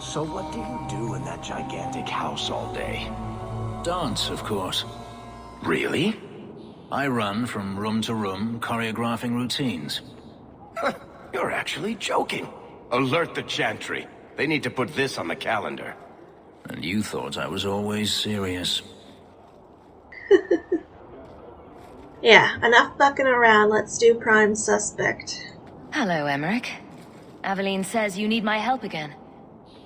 So what do you do in that gigantic house all day? Dance, of course. Really? I run from room to room, choreographing routines. You're actually joking. Alert the Chantry. They need to put this on the calendar. And you thought I was always serious. Yeah, enough bucking around. Let's do prime suspect. Hello, Emmerich. Aveline says you need my help again.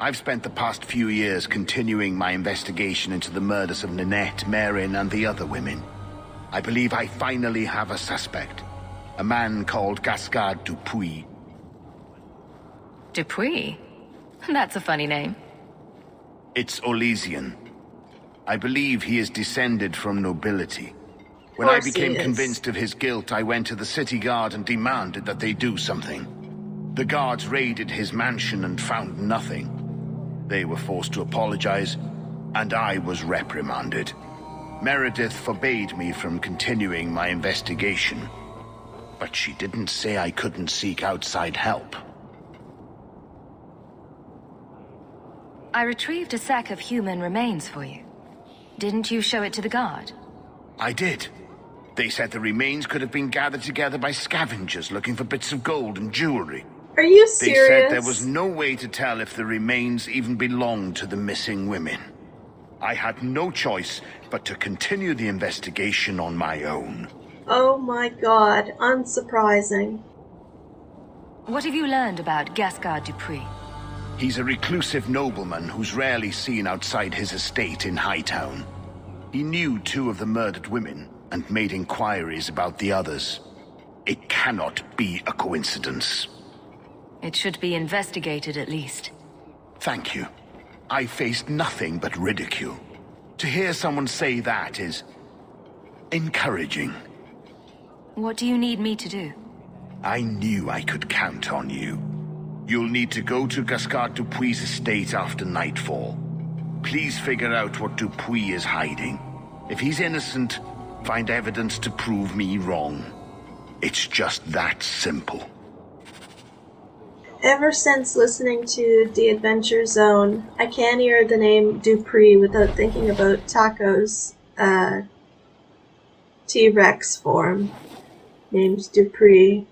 I've spent the past few years continuing my investigation into the murders of Ninette, Marin, and the other women. I believe I finally have a suspect. A man called Gascard Dupuis. Dupuis? That's a funny name. It's Olesian. I believe he is descended from nobility. When I became convinced of his guilt, I went to the city guard and demanded that they do something. The guards raided his mansion and found nothing. They were forced to apologize, and I was reprimanded. Meredith forbade me from continuing my investigation. But she didn't say I couldn't seek outside help. I retrieved a sack of human remains for you. Didn't you show it to the guard? I did. They said the remains could have been gathered together by scavengers looking for bits of gold and jewelry. Are you They serious? said there was no way to tell if the remains even belonged to the missing women. I had no choice but to continue the investigation on my own. Oh my god, unsurprising. What have you learned about Gascard Dupuis? He's a reclusive nobleman who's rarely seen outside his estate in Hightown. He knew 2 of the murdered women and made inquiries about the others. It cannot be a coincidence. It should be investigated at least. Thank you. I faced nothing but ridicule. To hear someone say that is encouraging. What do you need me to do? I knew I could count on you. You'll need to go to Gascard Dupuis' estate after nightfall. Please figure out what Dupuis is hiding. If he's innocent, find evidence to prove me wrong. It's just that simple. Ever since listening to The Adventure Zone, I can't hear the name Dupree without thinking about Taco's T-Rex form named Dupree.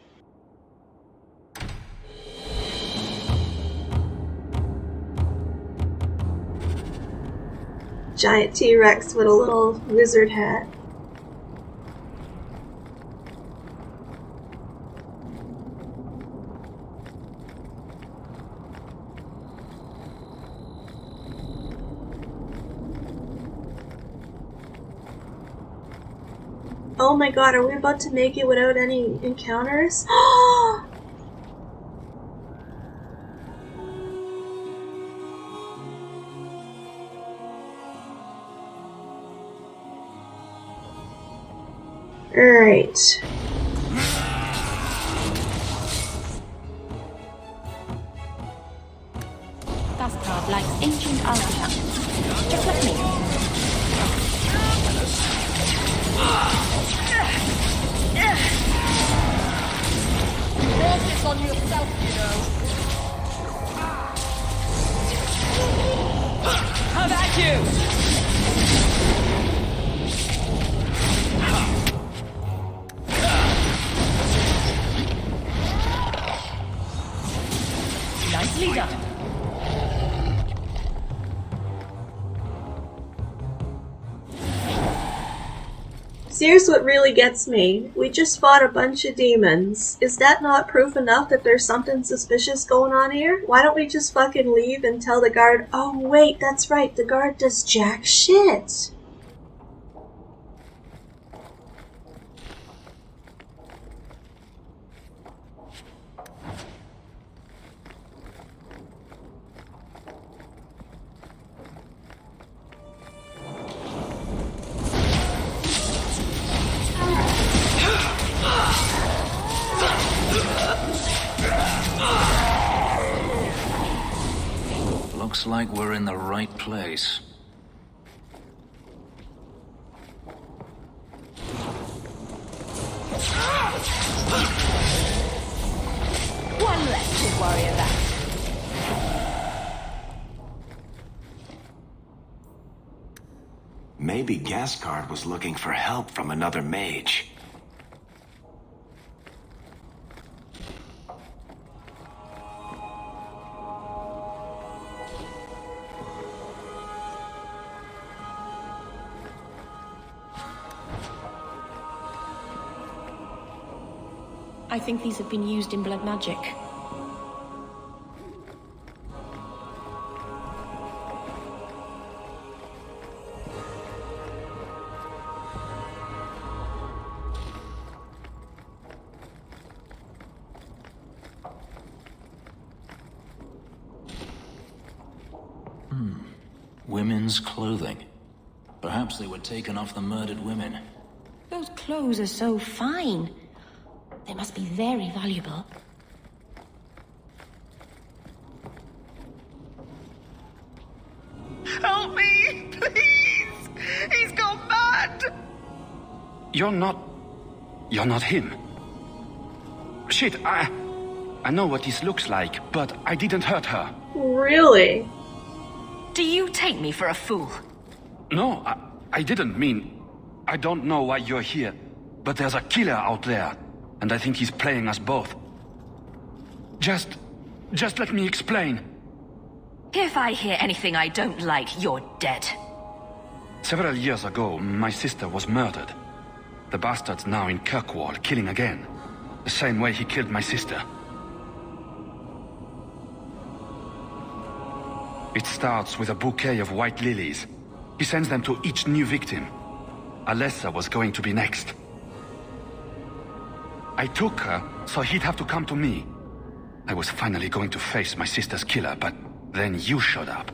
Giant T-Rex with a little wizard hat. Oh my god, are we about to make it without any encounters? Alright. Gascard likes ancient artifacts, just like me. Brought this on yourself, you know. How about you? Nicely done. So here's what really gets me. We just fought a bunch of demons. Is that not proof enough that there's something suspicious going on here? Why don't we just fucking leave and tell the guard, oh wait, that's right, the guard does jack shit. Looks like we're in the right place. One less to worry about. Maybe Gascard was looking for help from another mage. I think these have been used in blood magic. Women's clothing. Perhaps they were taken off the murdered women. Those clothes are so fine. They must be very valuable. Help me, please! He's gone mad! You're not him. Shit, I know what this looks like, but I didn't hurt her. Really? Do you take me for a fool? No, I didn't mean... I don't know why you're here, but there's a killer out there, and I think he's playing us both. Just let me explain. If I hear anything I don't like, you're dead. Several years ago, my sister was murdered. The bastard's now in Kirkwall, killing again. The same way he killed my sister. It starts with a bouquet of white lilies. He sends them to each new victim. Alessa was going to be next. I took her, so he'd have to come to me. I was finally going to face my sister's killer, but then you showed up.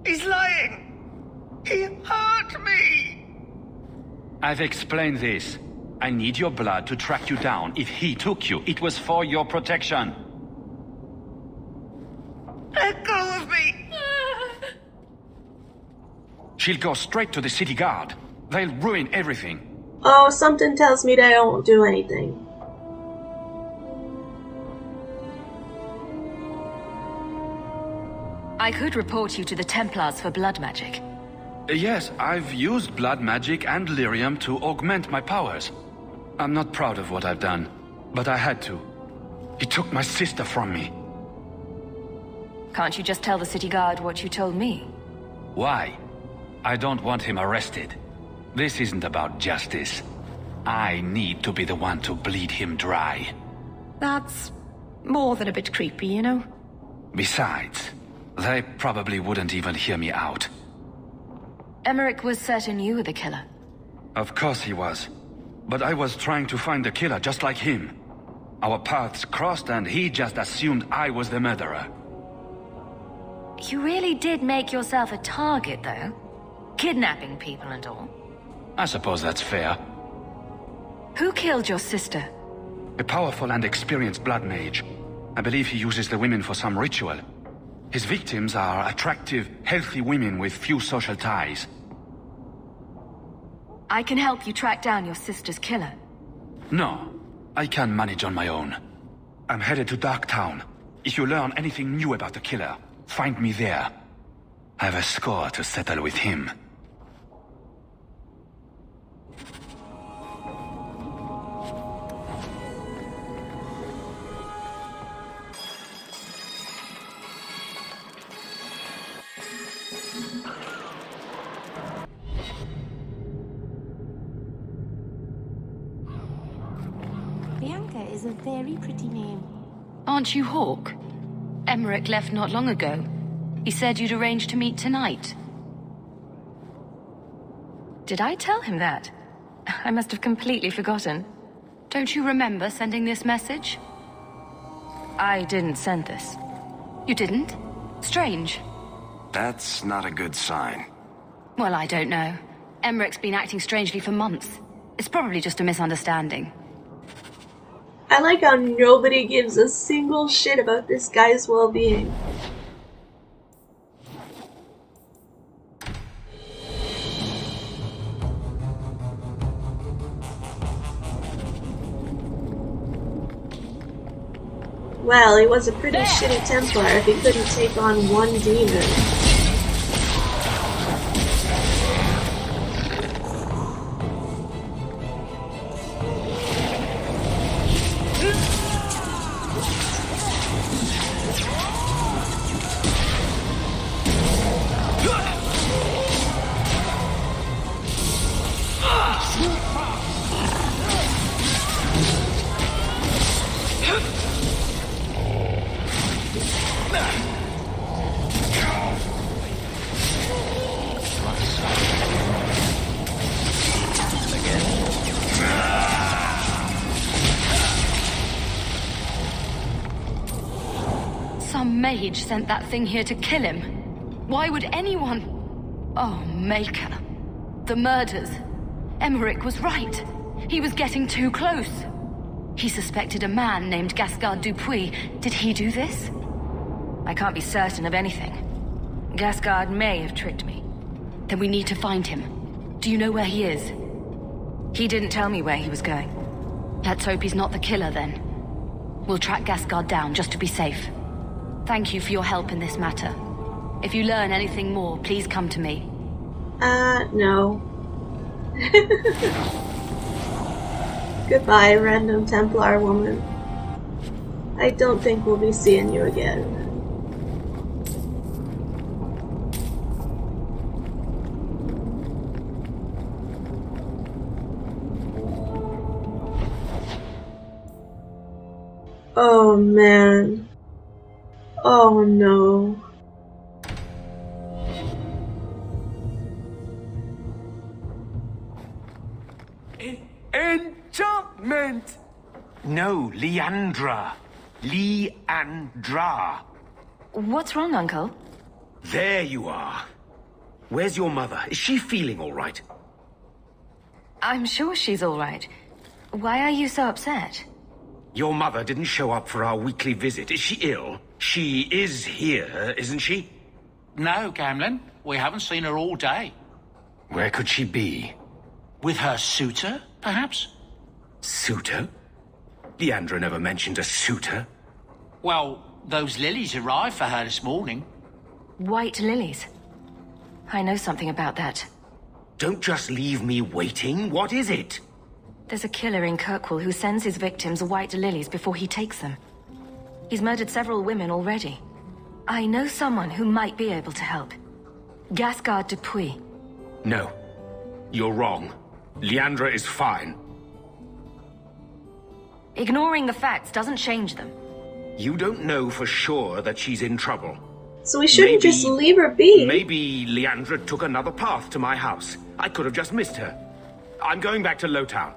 He's lying! He hurt me! I've explained this. I need your blood to track you down. If he took you, it was for your protection. Let go of me! She'll go straight to the city guard. They'll ruin everything. Oh, something tells me they won't do anything. I could report you to the Templars for blood magic. Yes, I've used blood magic and lyrium to augment my powers. I'm not proud of what I've done, but I had to. He took my sister from me. Can't you just tell the city guard what you told me? Why? I don't want him arrested. This isn't about justice. I need to be the one to bleed him dry. That's more than a bit creepy, you know? Besides, they probably wouldn't even hear me out. Emmerich was certain you were the killer. Of course he was. But I was trying to find the killer just like him. Our paths crossed and he just assumed I was the murderer. You really did make yourself a target, though. Kidnapping people and all. I suppose that's fair. Who killed your sister? A powerful and experienced blood mage. I believe he uses the women for some ritual. His victims are attractive, healthy women with few social ties. I can help you track down your sister's killer. No, I can manage on my own. I'm headed to Darktown. If you learn anything new about the killer, find me there. I have a score to settle with him. Bianca is a very pretty name. Aren't you Hawk? Emmerich left not long ago. He said you'd arranged to meet tonight. Did I tell him that? I must have completely forgotten. Don't you remember sending this message? I didn't send this. You didn't? Strange. That's not a good sign. Well, I don't know. Emmerich's been acting strangely for months. It's probably just a misunderstanding. I like how nobody gives a single shit about this guy's well-being. Well, he was a pretty shitty Templar if he couldn't take on one demon. some mage sent that thing here to kill him. Why would anyone... Oh, Maker. The murders. Emmerich was right. He was getting too close. He suspected a man named Gascard Dupuis. Did he do this? I can't be certain of anything. Gascard may have tricked me. Then we need to find him. Do you know where he is? He didn't tell me where he was going. Let's hope he's not the killer then. We'll track Gascard down just to be safe. Thank you for your help in this matter. If you learn anything more, please come to me. No. Goodbye, random Templar woman. I don't think we'll be seeing you again. Oh man. Oh no. Enchantment! No, Leandra. Leandra. What's wrong, Uncle? There you are. Where's your mother? Is she feeling all right? I'm sure she's all right. Why are you so upset? Your mother didn't show up for our weekly visit. Is she ill? She is here, isn't she? No, Gamlin. We haven't seen her all day. Where could she be? With her suitor, perhaps? Suitor? Leandra never mentioned a suitor. Well, those lilies arrived for her this morning. White lilies. I know something about that. Don't just leave me waiting. What is it? There's a killer in Kirkwall who sends his victims white lilies before he takes them. He's murdered several women already. I know someone who might be able to help. Gascard Dupuis. No. You're wrong. Leandra is fine. Ignoring the facts doesn't change them. You don't know for sure that she's in trouble. So we shouldn't just leave her be. Maybe Leandra took another path to my house. I could have just missed her. I'm going back to Lowtown.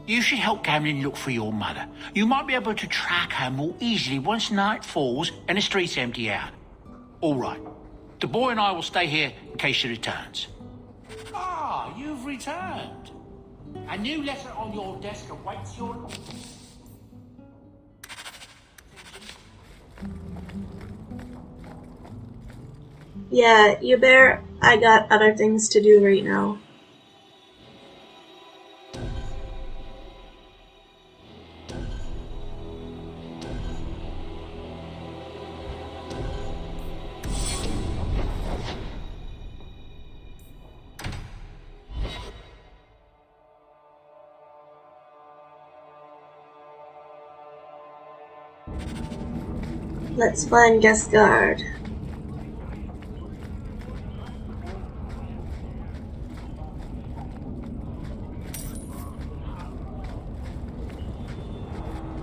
You should help Gamlin look for your mother. You might be able to track her more easily once night falls and the streets empty out. All right. The boy and I will stay here in case she returns. Ah, you've returned. A new letter on your desk awaits your... Yeah, you better. I got other things to do right now. Let's find Gascard.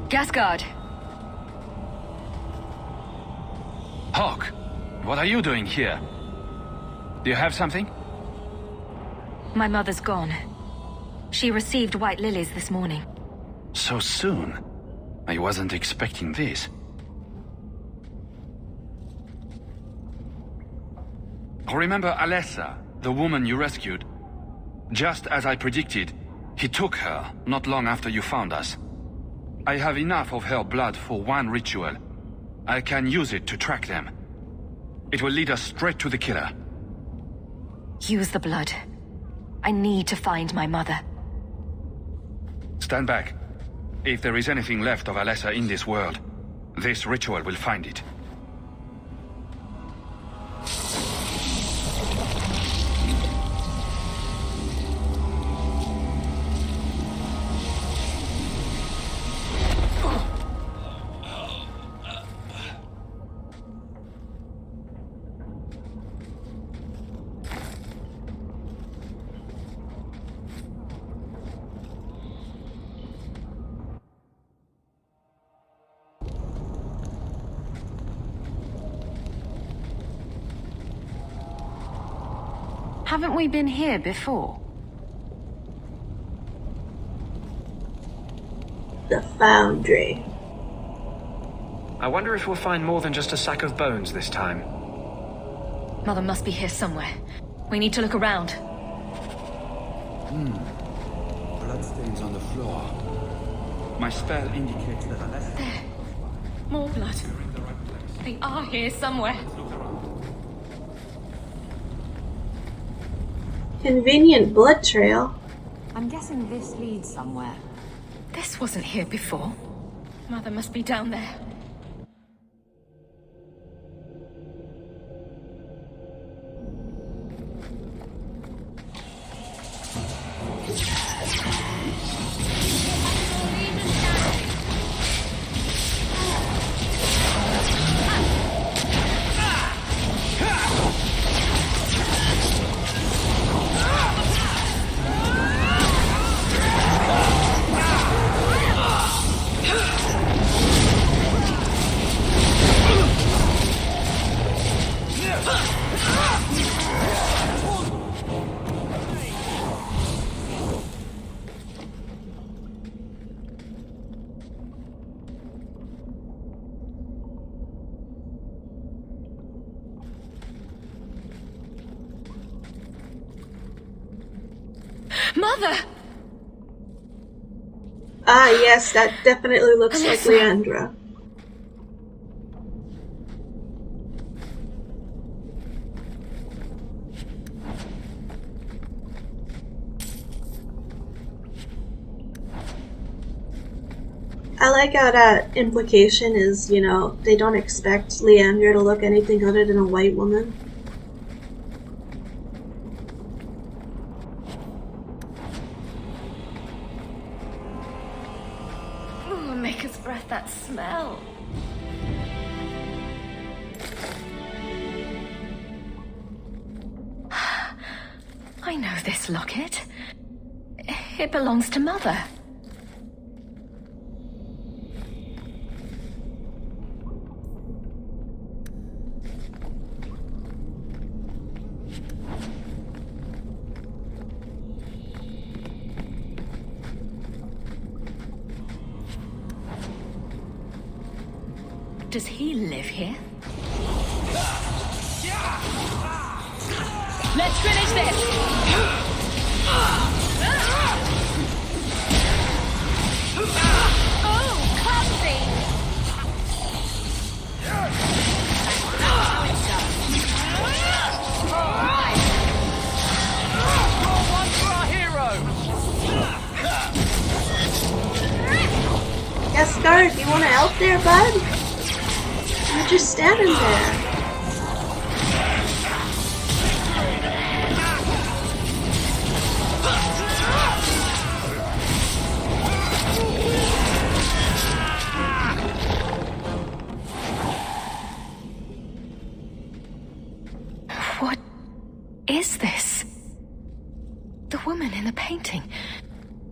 Gascard! Hawk, what are you doing here? Do you have something? My mother's gone. She received white lilies this morning. So soon? I wasn't expecting this. Remember Alessa, the woman you rescued? Just as I predicted, he took her not long after you found us. I have enough of her blood for one ritual. I can use it to track them. It will lead us straight to the killer. Use the blood. I need to find my mother. Stand back. If there is anything left of Alessa in this world, this ritual will find it. Haven't we been here before? The Foundry. I wonder if we'll find more than just a sack of bones this time. Mother must be here somewhere. We need to look around. Bloodstains on the floor. My spell indicates that unless... There. More blood. They are here somewhere. Convenient blood trail. I'm guessing this leads somewhere. This wasn't here before. Mother must be down there. Mother! Ah, yes, that definitely looks like Leandra. I like how that implication is, you know, they don't expect Leandra to look anything other than a white woman. Maker's breath, that smell. I know this locket. It belongs to Mother. Does he live here? Let's finish this! Oh, clumsy! Alright! Draw one for our hero! Gascard, you want to help there, bud? You're just standing there. What is this? The woman in the painting.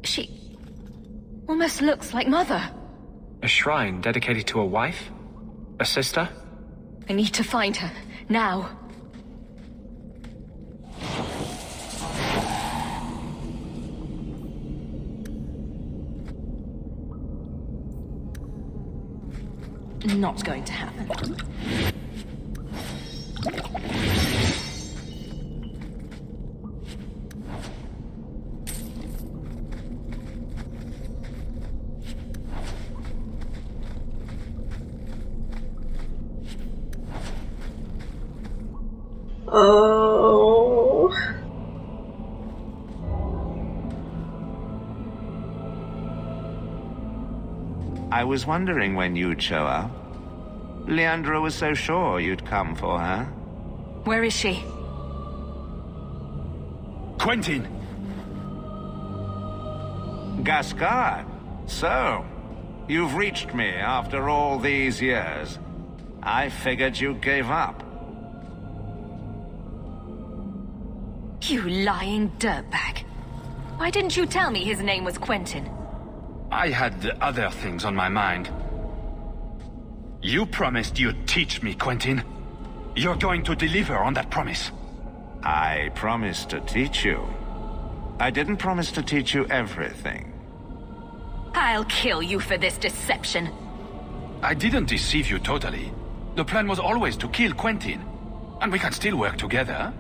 She almost looks like Mother. A shrine dedicated to a wife? A sister? I need to find her, now. Not going to happen. Oh. I was wondering when you'd show up. Leandra was so sure you'd come for her. Where is she? Quentin! Gascard, so, you've reached me after all these years. I figured you gave up. You lying dirtbag. Why didn't you tell me his name was Quentin? I had other things on my mind. You promised you'd teach me, Quentin. You're going to deliver on that promise. I promised to teach you. I didn't promise to teach you everything. I'll kill you for this deception. I didn't deceive you totally. The plan was always to kill Quentin. And we can still work together.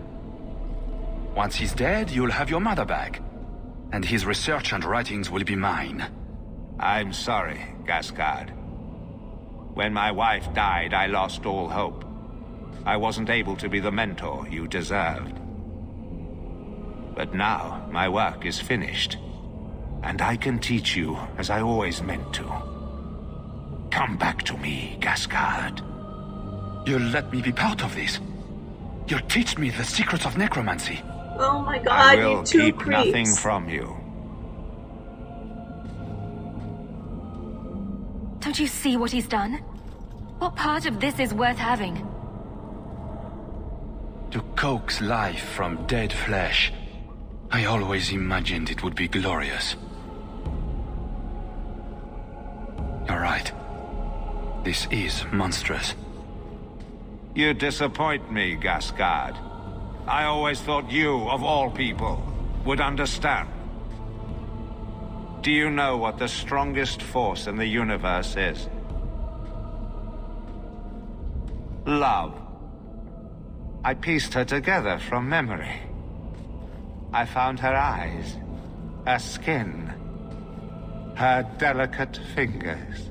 Once he's dead, you'll have your mother back. And his research and writings will be mine. I'm sorry, Gascard. When my wife died, I lost all hope. I wasn't able to be the mentor you deserved. But now, my work is finished. And I can teach you as I always meant to. Come back to me, Gascard. You'll let me be part of this? You'll teach me the secrets of necromancy? Oh my god, I will you two keep creeps. nothing from you. Don't you see what he's done? What part of this is worth having? To coax life from dead flesh. I always imagined it would be glorious. You're right. This is monstrous. You disappoint me, Gascard. I always thought you, of all people, would understand. Do you know what the strongest force in the universe is? Love. I pieced her together from memory. I found her eyes, her skin, her delicate fingers.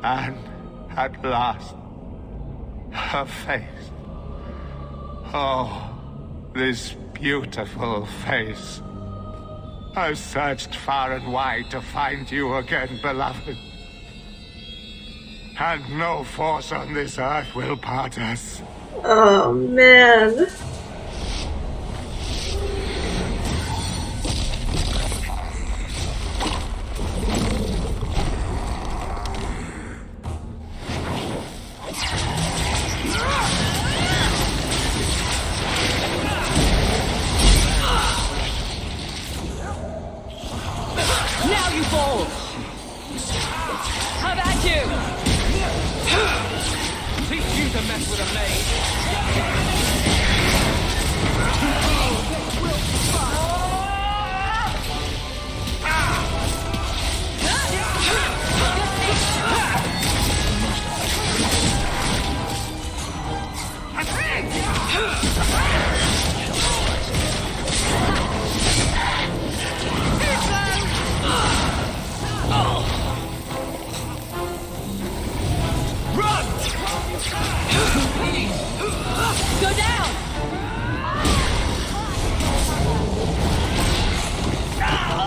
And at last, her face. Oh, this beautiful face. I've searched far and wide to find you again, beloved. And no force on this earth will part us. Oh, man. Now you fall! How about you? Teach you to mess with a maid. Go down!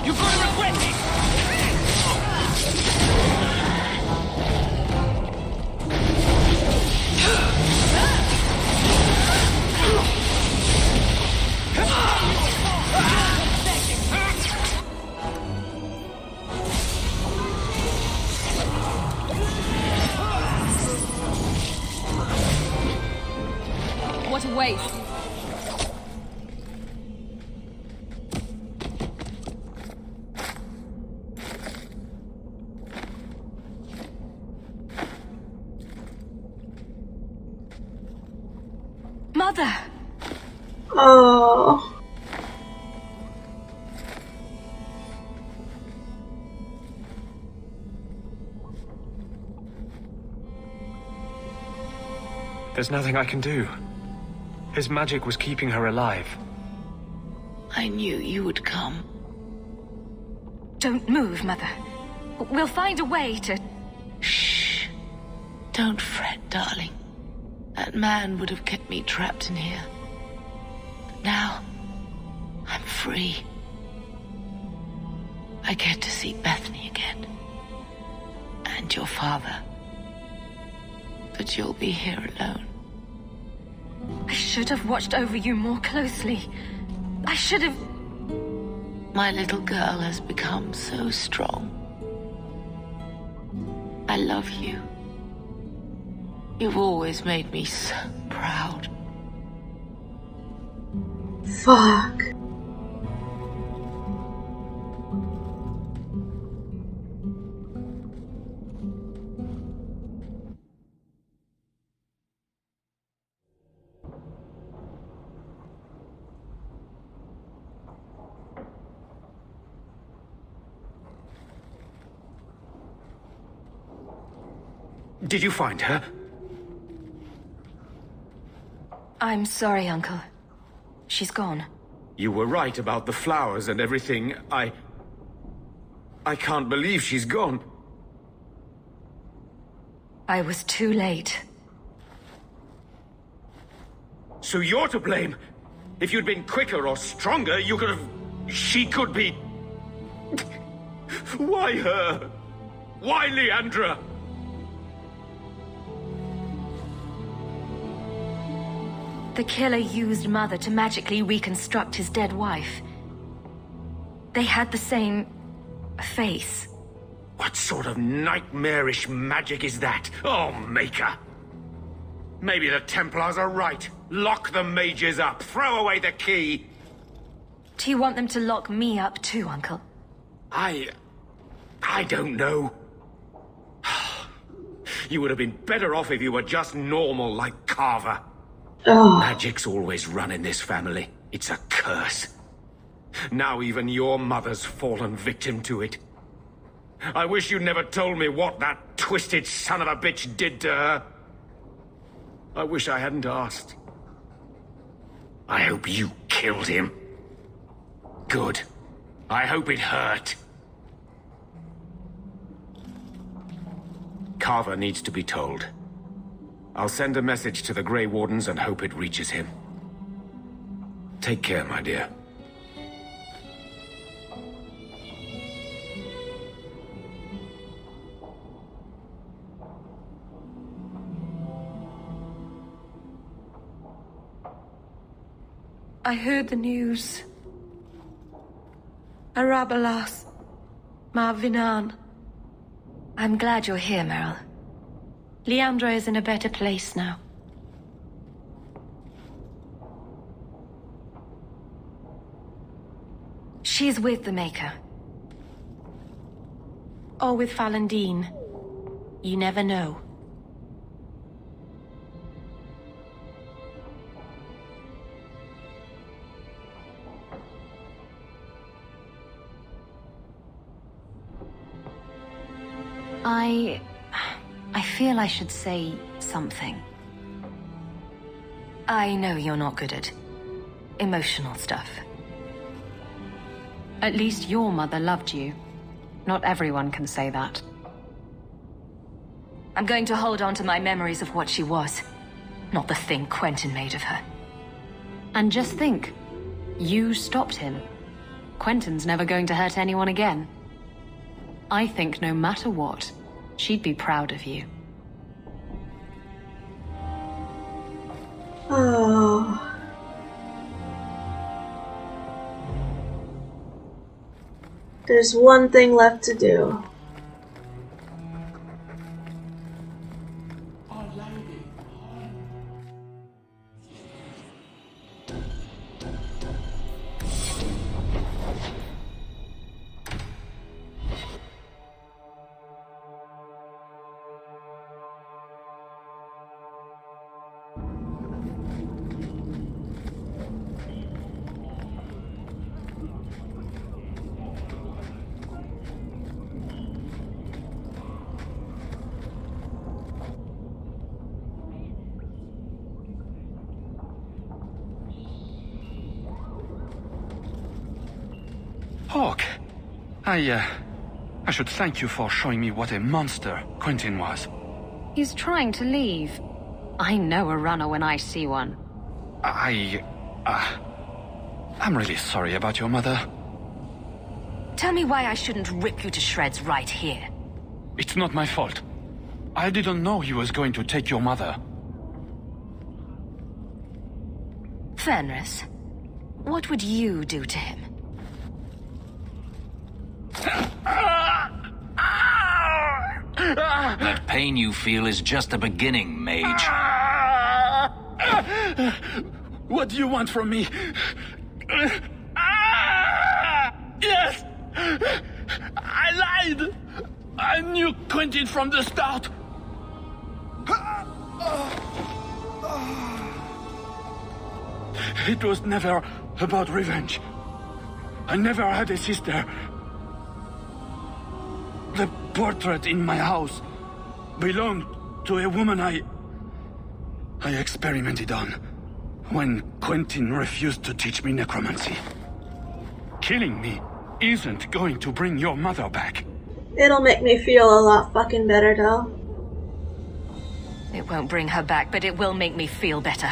You're gonna regret it! What a waste. Mother! Oh. There's nothing I can do. His magic was keeping her alive. I knew you would come. Don't move, Mother. We'll find a way to... Shh. Don't fret, darling. That man would have kept me trapped in here. But now, I'm free. I get to see Bethany again. And your father. But you'll be here alone. I should have watched over you more closely. I should have... My little girl has become so strong. I love you. You've always made me so proud. Fuck. Did you find her? I'm sorry, Uncle. She's gone. You were right about the flowers and everything. I can't believe she's gone. I was too late. So you're to blame. If you'd been quicker or stronger, you could have... She could be... Why her? Why Leandra? The killer used Mother to magically reconstruct his dead wife. They had the same... face. What sort of nightmarish magic is that? Oh, Maker! Maybe the Templars are right. Lock the mages up. Throw away the key. Do you want them to lock me up too, Uncle? I don't know. You would have been better off if you were just normal like Carver. Oh. Magic's always run in this family. It's a curse. Now even your mother's fallen victim to it. I wish you never told me what that twisted son of a bitch did to her. I wish I hadn't asked. I hope you killed him. Good. I hope it hurt. Carver needs to be told. I'll send a message to the Grey Wardens and hope it reaches him. Take care, my dear. I heard the news. Arabalas. Marvinan. I'm glad you're here, Meryl. Leandra is in a better place now. She's with the Maker. Or with Falandine. You never know. I feel I should say something. I know you're not good at emotional stuff. At least your mother loved you. Not everyone can say that. I'm going to hold on to my memories of what she was, not the thing Quentin made of her. And just think, you stopped him. Quentin's never going to hurt anyone again. I think no matter what, she'd be proud of you. Oh. There's one thing left to do. Hawk, I should thank you for showing me what a monster Quentin was. He's trying to leave. I know a runner when I see one. I'm really sorry about your mother. Tell me why I shouldn't rip you to shreds right here. It's not my fault. I didn't know he was going to take your mother. Fenris, what would you do to him? That pain you feel is just the beginning, mage. What do you want from me? Yes! I lied! I knew Quentin from the start! It was never about revenge. I never had a sister. The portrait in my house belonged to a woman I experimented on when Quentin refused to teach me necromancy. Killing me isn't going to bring your mother back. It'll make me feel a lot fucking better, though. It won't bring her back, but it will make me feel better.